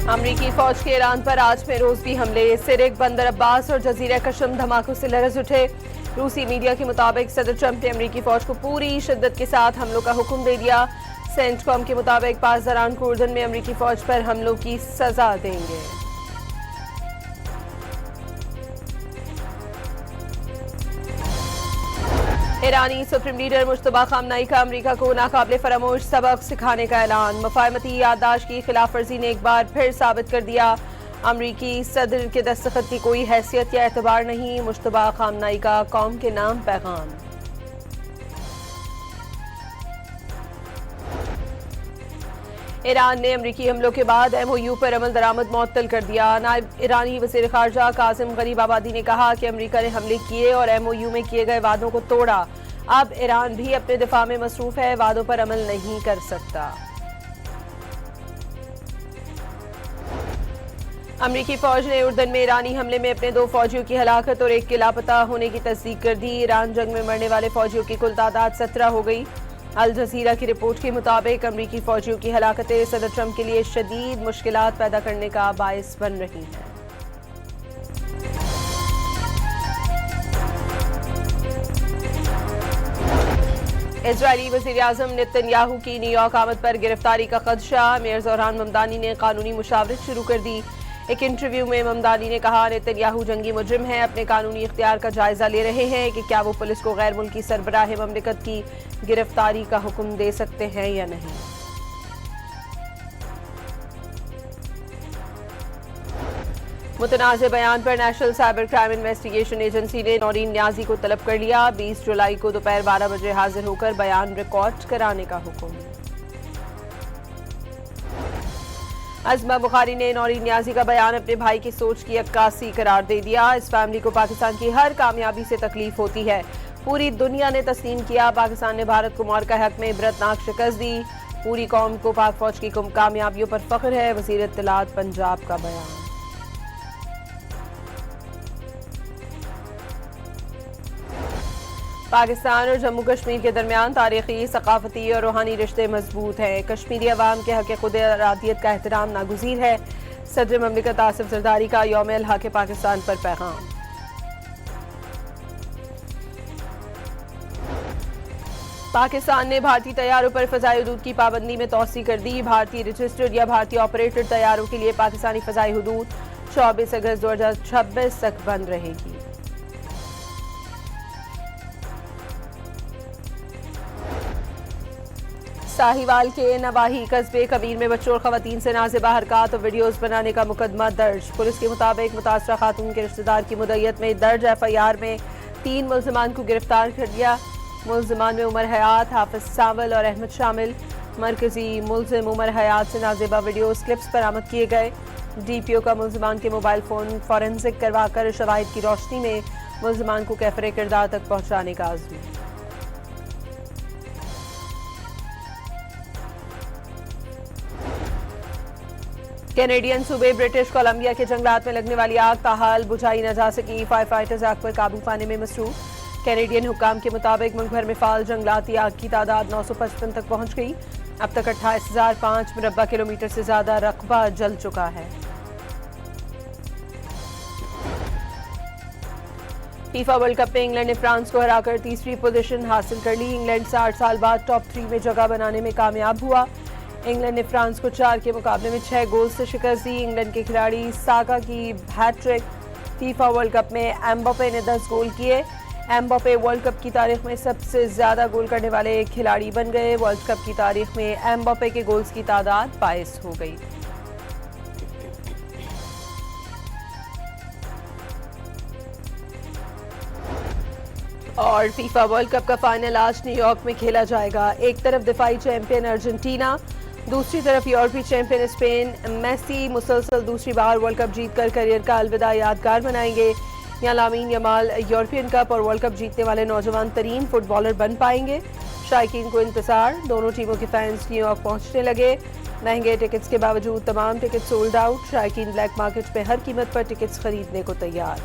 अमरीकी फौज के ईरान पर आज में रोज भी हमले, सिरिक, बंदर अब्बास और जजीरा कशम धमाकों से लरज उठे। रूसी मीडिया के मुताबिक सदर ट्रंप ने अमरीकी फौज को पूरी शिद्दत के साथ हमलों का हुक्म दे दिया। सेंटकॉम के मुताबिक पासदारान कुर्दन में अमरीकी फौज पर हमलों की सजा देंगे। ईरानी सुप्रीम लीडर मुश्तबा खामनाई का अमरीका को नाकाबिले फरामोश सबक सिखाने का ऐलान। मफाहमती याददाश्त की खिलाफ वर्जी ने एक बार फिर साबित कर दिया, अमरीकी सदर के दस्तखत की कोई हैसियत या एतबार नहीं। मुश्तबा खामनाई का कौम के नाम पैगाम। ईरान ने अमरीकी हमलों के बाद MOU पर अमल दरामद मुअत्तल कर दिया। नायब ईरानी वज़ीर ख़ारजा कासिम गरीबाबादी ने कहा कि अमरीका ने हमले किए और MOU में किए गए वादों को तोड़ा। अब ईरान भी अपने दिफा में मसरूफ है, वादों पर अमल नहीं कर सकता। अमरीकी फौज ने उर्दन में ईरानी हमले में अपने 2 फौजियों की हलाकत और 1 के लापता होने की तस्दीक कर दी। ईरान जंग में मरने वाले फौजियों की कुल तादाद 17 हो गई। अल जजीरा की रिपोर्ट के मुताबिक अमरीकी फौजियों की हलाकतें सदर ट्रंप के लिए शदीद मुश्किलात पैदा करने का बायस बन रही हैं। इजरायली वज़ीर आज़म नेतन्याहू की न्यूयॉर्क आमद पर गिरफ्तारी का खदशा। मेयर ज़ोहरान ममदानी ने कानूनी मुशावरत शुरू कर दी। एक इंटरव्यू में ममदानी ने कहा, नेतन्याहू जंगी मुजरिम है, अपने कानूनी इख्तियार का जायजा ले रहे हैं कि क्या वो पुलिस को गैर मुल्की सरबराह ममलिकत की गिरफ्तारी का हुक्म दे सकते हैं या नहीं। मुतनाज़ बयान पर national cyber crime investigation agency ने नौरीन न्याजी को तलब कर लिया। 20 जुलाई को दोपहर 12 बजे हाजिर होकर बयान रिकॉर्ड कराने का हुक्म। अज़मा बुखारी ने नौरीन न्याजी का बयान अपने भाई की सोच की अक्कासी करार दे दिया। इस फैमिली को पाकिस्तान की हर कामयाबी से तकलीफ होती है, पूरी दुनिया ने तस्लीम किया। पाकिस्तान ने भारत को मौर का हक में इबरतनाक शिकस्त दी। पूरी कौम को पाक फौज की कामयाबियों पर फख्र है, वज़ीर इत्तलात पंजाब का बयान। पाकिस्तान और जम्मू कश्मीर के दरमियान तारीखी, सकाफती और रूहानी रिश्ते मजबूत हैं। कश्मीरी अवाम के हक खुद इरादियत का एहतराम नागुज़ीर है। सदर ममलिकत आसिफ जरदारी का यौम अल हक पाकिस्तान पर पैगाम। पाकिस्तान ने भारतीय तैयारों पर फ़ज़ाई हुदूद की पाबंदी में तोसी कर दी। भारतीय रजिस्टर्ड या भारतीय ऑपरेटेड तैयारों के लिए पाकिस्तानी फ़ज़ाई हुदूद 24 अगस्त 2026 तक बंद रहेगी। साहिवाल के नवाही कस्बे कबीर में बच्चों और खवातीन से नाज़िबा हरकत और वीडियोज़ बनाने का मुकदमा दर्ज। पुलिस के मुताबिक मुतासरा खातून के रिश्तेदार की मुद्दत में दर्ज FIR में 3 मुल्ज़िमान को गिरफ्तार कर लिया। मुल्ज़िमान में उमर हयात, हाफिज सावल और अहमद शामिल। मरकजी मुल्ज़िम उमर हयात से नाज़िबा वीडियोज़ क्लिप्स बरामद किए गए। DPO का मुल्ज़िमान के मोबाइल फ़ोन फॉरेंसिक करवाकर शवाहिद की रोशनी में मुल्ज़िमान को कैफरे किरदार तक पहुँचाने का आज़म। कैनेडियन सूबे ब्रिटिश कोलंबिया के जंगलात में लगने वाली आग ताहाल बुझाई न जा सकी। फायर फाइटर्स आग पर काबू पाने में मसरूफ। कैनेडियन हुक्काम के मुताबिक मुल्क भर में फाल जंगलाती आग की तादाद 955 तक पहुंच गई। अब तक 28,005 मुरब्बा किलोमीटर से ज्यादा रकबा जल चुका है। फीफा वर्ल्ड कप में इंग्लैंड ने फ्रांस को हराकर तीसरी पोजीशन हासिल कर ली। इंग्लैंड 60 साल बाद टॉप 3 में जगह बनाने में कामयाब हुआ। इंग्लैंड ने फ्रांस को 4 के मुकाबले में 6 गोल से शिकस्त दी। इंग्लैंड के खिलाड़ी साका की हैट्रिक। फीफा वर्ल्ड कप में एम्बापे ने 10 गोल किए। एम्बापे वर्ल्ड कप की तारीख में सबसे ज्यादा गोल करने वाले खिलाड़ी बन गए। वर्ल्ड कप की तारीख में एम्बापे के गोल्स की तादाद 22 हो गई। और फीफा वर्ल्ड कप का फाइनल आज न्यूयॉर्क में खेला जाएगा। एक तरफ दिफाई चैंपियन अर्जेंटीना, दूसरी तरफ यूरोपीय चैंपियन स्पेन। मेसी मुसलसल दूसरी बार वर्ल्ड कप जीतकर करियर का अलविदा यादगार बनाएंगे। यहाँ लामीन यमाल यूरोपियन कप और वर्ल्ड कप जीतने वाले नौजवान तरीन फुटबॉलर बन पाएंगे। शायकीन को इंतजार, दोनों टीमों के फैंस न्यूयॉर्क पहुंचने लगे। महंगे टिकट्स के बावजूद तमाम टिकट सोल्ड आउट। शायकीन ब्लैक मार्केट में हर कीमत पर टिकट्स खरीदने को तैयार।